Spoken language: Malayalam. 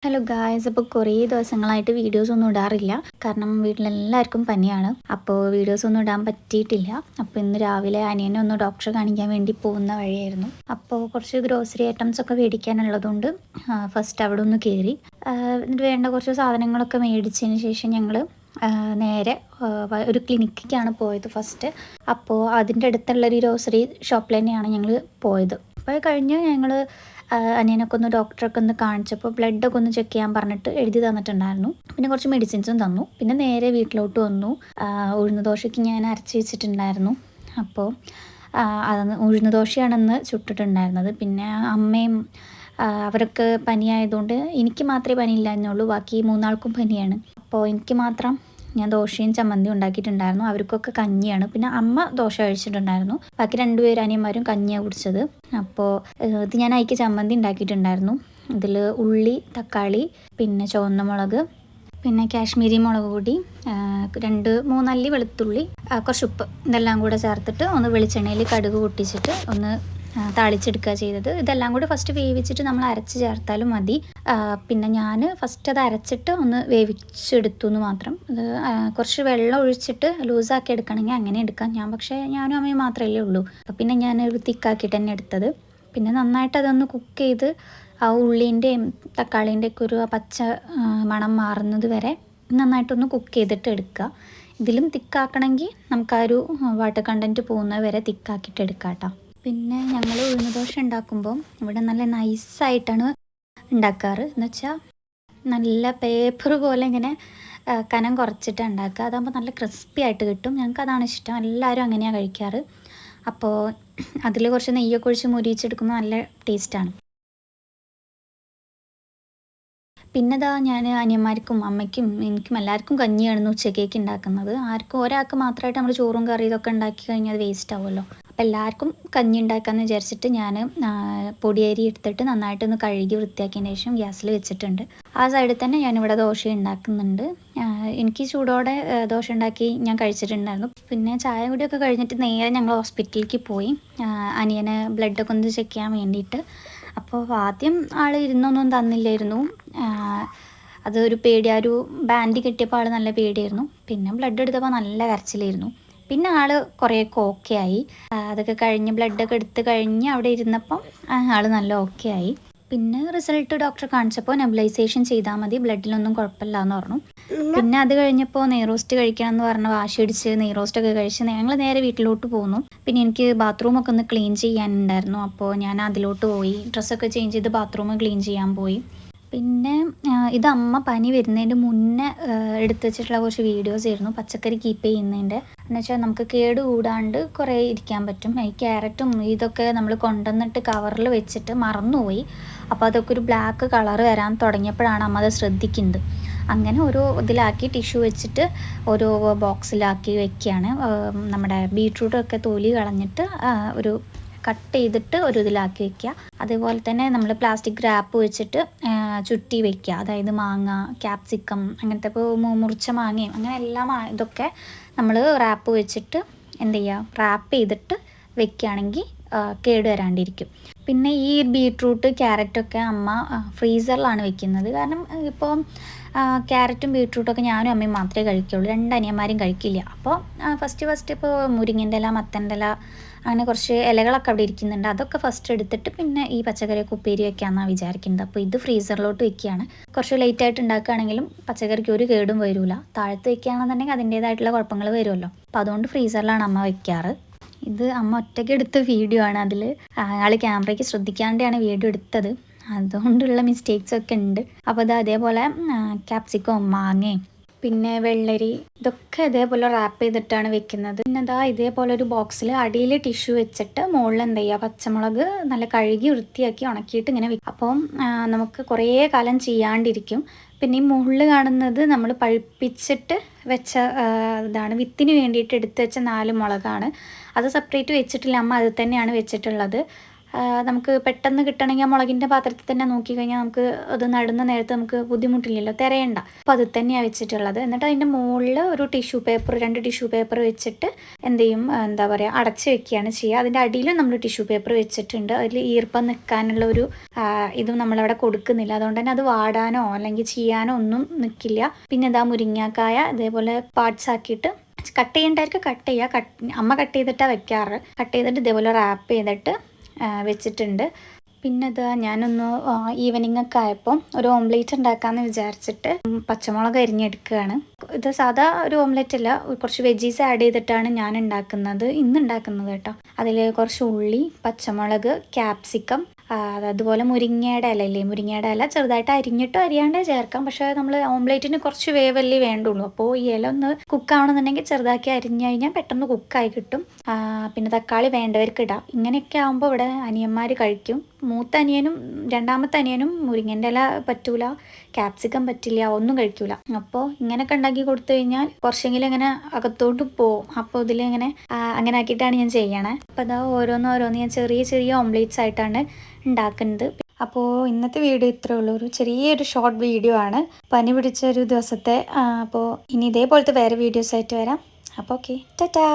ഹലോ ഗായ്സ്, അപ്പോൾ കുറേ ദിവസങ്ങളായിട്ട് വീഡിയോസ് ഒന്നും ഇടാറില്ല. കാരണം വീട്ടിലെല്ലാവർക്കും പനിയാണ്. അപ്പോൾ വീഡിയോസ് ഒന്നും ഇടാൻ പറ്റിയിട്ടില്ല. അപ്പോൾ ഇന്ന് രാവിലെ അനിയനെ ഒന്ന് ഡോക്ടറെ കാണിക്കാൻ വേണ്ടി പോകുന്ന വഴിയായിരുന്നു. അപ്പോൾ കുറച്ച് ഗ്രോസറി ഐറ്റംസ് ഒക്കെ മേടിക്കാനുള്ളതുകൊണ്ട് ഫസ്റ്റ് അവിടെ ഒന്ന് കയറി എന്നിട്ട് വേണ്ട കുറച്ച് സാധനങ്ങളൊക്കെ മേടിച്ചതിന് ശേഷം ഞങ്ങൾ നേരെ ഒരു ക്ലിനിക്കിക്കാണ് പോയത് ഫസ്റ്റ്. അപ്പോൾ അതിൻ്റെ അടുത്തുള്ളൊരു ഗ്രോസറി ഷോപ്പിൽ തന്നെയാണ് ഞങ്ങൾ പോയത്. അപ്പോൾ കഴിഞ്ഞ് ഞങ്ങൾ അനിയനൊക്കെ ഒന്ന് ഡോക്ടറൊക്കെ ഒന്ന് കാണിച്ചപ്പോൾ ബ്ലഡൊക്കെ ഒന്ന് ചെക്ക് ചെയ്യാൻ പറഞ്ഞിട്ട് എഴുതി തന്നിട്ടുണ്ടായിരുന്നു. പിന്നെ കുറച്ച് മെഡിസിൻസും തന്നു. പിന്നെ നേരെ വീട്ടിലോട്ട് വന്നു. ഉഴുന്ന് ദോശയ്ക്ക് ഞാൻ അരച്ച് വെച്ചിട്ടുണ്ടായിരുന്നു. അപ്പോൾ ഉഴുന്ന് ദോശയാണെന്ന് ചുട്ടിട്ടുണ്ടായിരുന്നത്. പിന്നെ അമ്മയും അവരൊക്കെ പനിയായതുകൊണ്ട് എനിക്ക് മാത്രമേ പനിയില്ലാഞ്ഞുള്ളൂ, ബാക്കി മൂന്നാൾക്കും പനിയാണ്. അപ്പോൾ എനിക്ക് മാത്രം ഞാൻ ദോശയും ചമ്മന്തിയും ഉണ്ടാക്കിയിട്ടുണ്ടായിരുന്നു. അവർക്കൊക്കെ കഞ്ഞിയാണ്. പിന്നെ അമ്മ ദോശ കഴിച്ചിട്ടുണ്ടായിരുന്നു. ബാക്കി രണ്ടുപേരും അനിയന്മാരും കഞ്ഞിയാണ് കുടിച്ചത്. അപ്പോൾ ഇത് ഞാൻ അതിക്ക് ചമ്മന്തി ഉണ്ടാക്കിയിട്ടുണ്ടായിരുന്നു. ഇതിൽ ഉള്ളി, തക്കാളി, പിന്നെ ചുവന്ന മുളക്, പിന്നെ കാശ്മീരി മുളക് പൊടി, 2-3 അല്ലി വെളുത്തുള്ളി, കുറച്ച് ഉപ്പ്, ഇതെല്ലാം കൂടെ ചേർത്തിട്ട് ഒന്ന് വെളിച്ചെണ്ണയിൽ കടുക് പൊട്ടിച്ചിട്ട് ഒന്ന് താളിച്ചെടുക്കുക ചെയ്തത്. ഇതെല്ലാം കൂടി ഫസ്റ്റ് വേവിച്ചിട്ട് നമ്മൾ അരച്ച് ചേർത്താലും മതി. പിന്നെ ഞാൻ ഫസ്റ്റ് അത് അരച്ചിട്ട് ഒന്ന് വേവിച്ചെടുത്തു എന്ന് മാത്രം. അത് കുറച്ച് വെള്ളം ഒഴിച്ചിട്ട് ലൂസാക്കി എടുക്കണമെങ്കിൽ അങ്ങനെ എടുക്കാം. ഞാനും അമ്മയും മാത്രമല്ലേ ഉള്ളൂ. അപ്പം പിന്നെ ഞാനൊരു തിക്കാക്കിയിട്ട് തന്നെ എടുത്തത്. പിന്നെ നന്നായിട്ട് അതൊന്ന് കുക്ക് ചെയ്ത് ആ ഉള്ളീൻ്റെയും തക്കാളീൻ്റെയൊക്കെ ഒരു പച്ച മണം മാറുന്നത് വരെ നന്നായിട്ടൊന്ന് കുക്ക് ചെയ്തിട്ട് എടുക്കുക. ഇതിലും തിക്കാക്കണമെങ്കിൽ നമുക്ക് ആ ഒരു വാട്ടർ കണ്ടൻറ്റ് പോകുന്നത് വരെ തിക്കാക്കിയിട്ട് എടുക്കാം കേട്ടോ. പിന്നെ ഞങ്ങൾ ഉഴുന്ന് ദോശ ഉണ്ടാക്കുമ്പോൾ ഇവിടെ നല്ല നൈസായിട്ടാണ് ഉണ്ടാക്കാറ്. എന്ന് വെച്ചാൽ നല്ല പേപ്പർ പോലെ ഇങ്ങനെ കനം കുറച്ചിട്ട് ഉണ്ടാക്കുക. അതാകുമ്പോൾ നല്ല ക്രിസ്പി ആയിട്ട് കിട്ടും. ഞങ്ങൾക്ക് അതാണ് ഇഷ്ടം. എല്ലാവരും അങ്ങനെയാണ് കഴിക്കാറ്. അപ്പോൾ അതിൽ കുറച്ച് നെയ്യൊക്കെ ഒഴിച്ച് മുരിയിച്ചെടുക്കുമ്പോൾ നല്ല ടേസ്റ്റാണ്. പിന്നെ ഞാൻ അനിയന്മാർക്കും അമ്മയ്ക്കും എനിക്കും എല്ലാവർക്കും കഞ്ഞിയാണ് ഉച്ചക്കേക്ക് ഉണ്ടാക്കുന്നത്. ഒരാൾക്ക് മാത്രമായിട്ട് നമ്മൾ ചോറും കറി ഇതൊക്കെ ഉണ്ടാക്കി കഴിഞ്ഞാൽ അത് വേസ്റ്റ് ആവുമല്ലോ. അപ്പോൾ എല്ലാവർക്കും കഞ്ഞി ഉണ്ടാക്കാമെന്ന് വിചാരിച്ചിട്ട് ഞാൻ പൊടിയരി എടുത്തിട്ട് നന്നായിട്ടൊന്ന് കഴുകി വൃത്തിയാക്കിയതിന് ശേഷം ഗ്യാസിൽ വെച്ചിട്ടുണ്ട്. ആ സൈഡിൽ തന്നെ ഞാനിവിടെ ദോശ ഉണ്ടാക്കുന്നുണ്ട്. എനിക്ക് ചൂടോടെ ദോശ ഉണ്ടാക്കി ഞാൻ കഴിച്ചിട്ടുണ്ടായിരുന്നു. പിന്നെ ചായ കുടിയൊക്കെ കഴിഞ്ഞിട്ട് നേരെ ഞങ്ങൾ ഹോസ്പിറ്റലിലേക്ക് പോയി അനിയന് ബ്ലഡൊക്കെ ഒന്ന് ചെക്ക് ചെയ്യാൻ വേണ്ടിയിട്ട്. അപ്പോൾ ആദ്യം ആൾ ഇരുന്നൊന്നും തന്നില്ലായിരുന്നു. അതൊരു പേടി, ആ ഒരു ബാൻഡ് കിട്ടിയപ്പോൾ ആൾ നല്ല പേടിയായിരുന്നു. പിന്നെ ബ്ലഡ് എടുത്തപ്പോൾ നല്ല കരച്ചിലായിരുന്നു. പിന്നെ ആൾ കുറേയൊക്കെ ഓക്കെ ആയി. അതൊക്കെ കഴിഞ്ഞ് ബ്ലഡൊക്കെ എടുത്ത് കഴിഞ്ഞ് അവിടെ ഇരുന്നപ്പം ആൾ നല്ല ഓക്കെ ആയി. പിന്നെ റിസൾട്ട് ഡോക്ടറെ കാണിച്ചപ്പോൾ നെബുലൈസേഷൻ ചെയ്താൽ മതി, ബ്ലഡിലൊന്നും കുഴപ്പമില്ല എന്ന് പറഞ്ഞു. പിന്നെ അത് കഴിഞ്ഞപ്പോൾ നെയ്റോസ്റ്റ് കഴിക്കണം എന്ന് പറഞ്ഞ് വാശി അടിച്ച് നെയ്റോസ്റ്റൊക്കെ കഴിച്ച് ഞങ്ങൾ നേരെ വീട്ടിലോട്ട് പോന്നു. പിന്നെ എനിക്ക് ബാത്റൂമൊക്കെ ഒന്ന് ക്ലീൻ ചെയ്യാനുണ്ടായിരുന്നു. അപ്പോൾ ഞാൻ അതിലോട്ട് പോയി, ഡ്രസ്സൊക്കെ ചേഞ്ച് ചെയ്ത് ബാത്റൂം ക്ലീൻ ചെയ്യാൻ പോയി. പിന്നെ ഇത് അമ്മ പനി വരുന്നതിൻ്റെ മുന്നേ എടുത്തു വെച്ചിട്ടുള്ള കുറച്ച് വീഡിയോസ് ആയിരുന്നു, പച്ചക്കറി കീപ്പ് ചെയ്യുന്നതിൻ്റെ. എന്നുവെച്ചാൽ നമുക്ക് കേട് കൂടാണ്ട് കുറേ ഇരിക്കാൻ പറ്റും. ഈ ക്യാരറ്റും ഇതൊക്കെ നമ്മൾ കൊണ്ടുവന്നിട്ട് കവറിൽ വെച്ചിട്ട് മറന്നുപോയി. അപ്പോൾ അതൊക്കെ ഒരു ബ്ലാക്ക് കളർ വരാൻ തുടങ്ങിയപ്പോഴാണ് അമ്മ അത് ശ്രദ്ധിക്കുന്നത്. അങ്ങനെ ഓരോ ഇതിലാക്കി ടിഷ്യൂ വെച്ചിട്ട് ഓരോ ബോക്സിലാക്കി വെക്കുകയാണ്. നമ്മുടെ ബീട്രൂട്ടൊക്കെ തൊലി കളഞ്ഞിട്ട് ഒരു കട്ട് ചെയ്തിട്ട് ഒരു ഇതിലാക്കി വെക്കുക. അതേപോലെ തന്നെ നമ്മൾ പ്ലാസ്റ്റിക് റാപ്പ് വെച്ചിട്ട് ചുറ്റി വെക്കുക. അതായത് മാങ്ങ, ക്യാപ്സിക്കം, അങ്ങനത്തെ ഇപ്പോൾ മുറിച്ച മാങ്ങയും അങ്ങനെ എല്ലാം ഇതൊക്കെ നമ്മൾ റാപ്പ് വെച്ചിട്ട് എന്ത് ചെയ്യുക, റാപ്പ് ചെയ്തിട്ട് വെക്കുകയാണെങ്കിൽ കേട് വരാണ്ടിരിക്കും. പിന്നെ ഈ ബീട്രൂട്ട്, ക്യാരറ്റൊക്കെ അമ്മ ഫ്രീസറിലാണ് വെക്കുന്നത്. കാരണം ഇപ്പോൾ ക്യാരറ്റും ബീട്രൂട്ടൊക്കെ ഞാനും അമ്മയും മാത്രമേ കഴിക്കുള്ളൂ, 2 അനിയന്മാരും കഴിക്കില്ല. അപ്പോൾ ഫസ്റ്റ് ഇപ്പോൾ മുരിങ്ങൻ്റെ ഇല, മത്തൻ്റെ ഇല, അങ്ങനെ കുറച്ച് ഇലകളൊക്കെ അവിടെ ഇരിക്കുന്നുണ്ട്. അതൊക്കെ ഫസ്റ്റ് എടുത്തിട്ട് പിന്നെ ഈ പച്ചക്കറിയൊക്കെ ഉപ്പേരി വെക്കാമെന്നാണ് വിചാരിക്കുന്നത്. അപ്പോൾ ഇത് ഫ്രീസറിലോട്ട് വെക്കുകയാണ്. കുറച്ച് ലേറ്റായിട്ട് ഉണ്ടാക്കുകയാണെങ്കിലും പച്ചക്കറിക്ക് ഒരു കേടും വരില്ല. താഴത്ത് വെക്കുകയാണെന്നുണ്ടെങ്കിൽ അതിൻ്റേതായിട്ടുള്ള കുഴപ്പങ്ങൾ വരുമല്ലോ. അപ്പോൾ അതുകൊണ്ട് ഫ്രീസറിലാണ് അമ്മ വെക്കാറ്. ഇത് അമ്മ ഒറ്റയ്ക്ക് എടുത്ത വീഡിയോ ആണ്. അതിൽ ആൾ ക്യാമറയ്ക്ക് ശ്രദ്ധിക്കാണ്ടാണ് വീഡിയോ എടുത്തത്, അതുകൊണ്ടുള്ള മിസ്റ്റേക്സ് ഒക്കെ ഉണ്ട്. അപ്പോൾ ഇത് അതേപോലെ ക്യാപ്സിക്കവും മാങ്ങയും പിന്നെ വെള്ളരി ഇതൊക്കെ ഇതേപോലെ റാപ്പ് ചെയ്തിട്ടാണ് വെക്കുന്നത്. പിന്നെ ഇതേപോലെ ഒരു ബോക്സിൽ അടിയിൽ ടിഷ്യൂ വെച്ചിട്ട് മുകളിൽ എന്ത് ചെയ്യുക, പച്ചമുളക് നല്ല കഴുകി വൃത്തിയാക്കി ഉണക്കിയിട്ട് ഇങ്ങനെ വെക്കും. അപ്പം നമുക്ക് കുറേ കാലം ചെയ്യാണ്ടിരിക്കും. പിന്നെ ഈ മുകളിൽ കാണുന്നത് നമ്മൾ പഴുപ്പിച്ചിട്ട് വെച്ച ഇതാണ്, വിത്തിന് വേണ്ടിയിട്ട് എടുത്ത് വെച്ച 4 മുളകാണ്. അത് സെപ്പറേറ്റ് വെച്ചിട്ടില്ല, അമ്മ അത് തന്നെയാണ് വെച്ചിട്ടുള്ളത്. നമുക്ക് പെട്ടെന്ന് കിട്ടണമെങ്കിൽ ആ മുളകിൻ്റെ പാത്രത്തിൽ തന്നെ നോക്കിക്കഴിഞ്ഞാൽ നമുക്ക് അത് നടുന്ന നേരത്ത് നമുക്ക് ബുദ്ധിമുട്ടില്ലല്ലോ, തിരയണ്ട. അപ്പോൾ അത് തന്നെയാണ് വെച്ചിട്ടുള്ളത്. എന്നിട്ട് അതിൻ്റെ മുകളിൽ ഒരു ടിഷ്യൂ പേപ്പർ, 2 ടിഷ്യൂ പേപ്പർ വെച്ചിട്ട് എന്ത് ചെയ്യും, എന്താ പറയുക, അടച്ച് വെക്കുകയാണ് ചെയ്യുക. അതിൻ്റെ അടിയിലും നമ്മൾ ടിഷ്യൂ പേപ്പർ വെച്ചിട്ടുണ്ട്. അതിൽ ഈർപ്പം നിൽക്കാനുള്ള ഒരു ഇതും നമ്മളവിടെ കൊടുക്കുന്നില്ല. അതുകൊണ്ട് തന്നെ അത് വാടാനോ അല്ലെങ്കിൽ ചെയ്യാനോ ഒന്നും നിൽക്കില്ല. പിന്നെ ഇതാ മുരിങ്ങാക്കായ ഇതേപോലെ പാർട്സ് ആക്കിയിട്ട് കട്ട് ചെയ്യേണ്ടവർക്ക് കട്ട് ചെയ്യുക. അമ്മ കട്ട് ചെയ്തിട്ടാണ് വെക്കാറ്. കട്ട് ചെയ്തിട്ട് ഇതേപോലെ റാപ്പ് ചെയ്തിട്ട് വെച്ചിട്ടുണ്ട്. പിന്നെ ഇത് ഞാനൊന്ന് ഈവനിങ് ഒക്കെ ആയപ്പോൾ ഒരു ഓംലേറ്റ് ഉണ്ടാക്കാമെന്ന് വിചാരിച്ചിട്ട് പച്ചമുളക് അരിഞ്ഞെടുക്കുകയാണ്. ഇത് സാധാ ഒരു ഓംലേറ്റ് അല്ല, കുറച്ച് വെജീസ് ആഡ് ചെയ്തിട്ടാണ് ഞാൻ ഇന്ന് ഉണ്ടാക്കുന്നത് കേട്ടോ. അതിൽ കുറച്ച് ഉള്ളി, പച്ചമുളക്, ക്യാപ്സിക്കം, അതുപോലെ മുരിങ്ങയുടെ ഇല ചെറുതായിട്ട് അരിഞ്ഞിട്ടോ അരിയാണ്ടേ ചേർക്കാം. പക്ഷേ നമ്മൾ ഓംലേറ്റിന് കുറച്ച് വേവല്ലേ വേണ്ടുള്ളൂ. അപ്പോൾ ഈ ഇല ഒന്ന് കുക്കാവണമെന്നുണ്ടെങ്കിൽ ചെറുതാക്കി അരിഞ്ഞു കഴിഞ്ഞാൽ പെട്ടെന്ന് കുക്കായി കിട്ടും. പിന്നെ തക്കാളി വേണ്ടവർക്ക് ഇടാം. ഇങ്ങനെയൊക്കെ ആകുമ്പോൾ ഇവിടെ അനിയന്മാർ കഴിക്കും. മൂത്ത അനിയനും രണ്ടാമത്തെ അനിയനും മുരിങ്ങൻ്റെ ഇല പറ്റൂല, ക്യാപ്സിക്കം പറ്റില്ല, ഒന്നും കഴിക്കൂല. അപ്പോൾ ഇങ്ങനെയൊക്കെ ഉണ്ടാക്കി കൊടുത്തു കഴിഞ്ഞാൽ കുറച്ചെങ്കിലും ഇങ്ങനെ അകത്തോട്ട് പോവും. അപ്പോൾ ഇതിലിങ്ങനെ അങ്ങനെ ആക്കിയിട്ടാണ് ഞാൻ ചെയ്യണേ. അപ്പോൾ അതാ ഓരോന്ന് ഞാൻ ചെറിയ ഓംലേറ്റ്സ് ആയിട്ടാണ് ഉണ്ടാക്കുന്നത്. അപ്പോൾ ഇന്നത്തെ വീഡിയോ ഇത്രേ ഉള്ളൂ. ഒരു ചെറിയൊരു ഷോർട്ട് വീഡിയോ ആണ്, പനി പിടിച്ച ഒരു ദിവസത്തെ. അപ്പോൾ ഇനി ഇതേപോലത്തെ വേറെ വീഡിയോസ് ആയിട്ട് വരാം. അപ്പോൾ ഓക്കെ, ടാറ്റാ.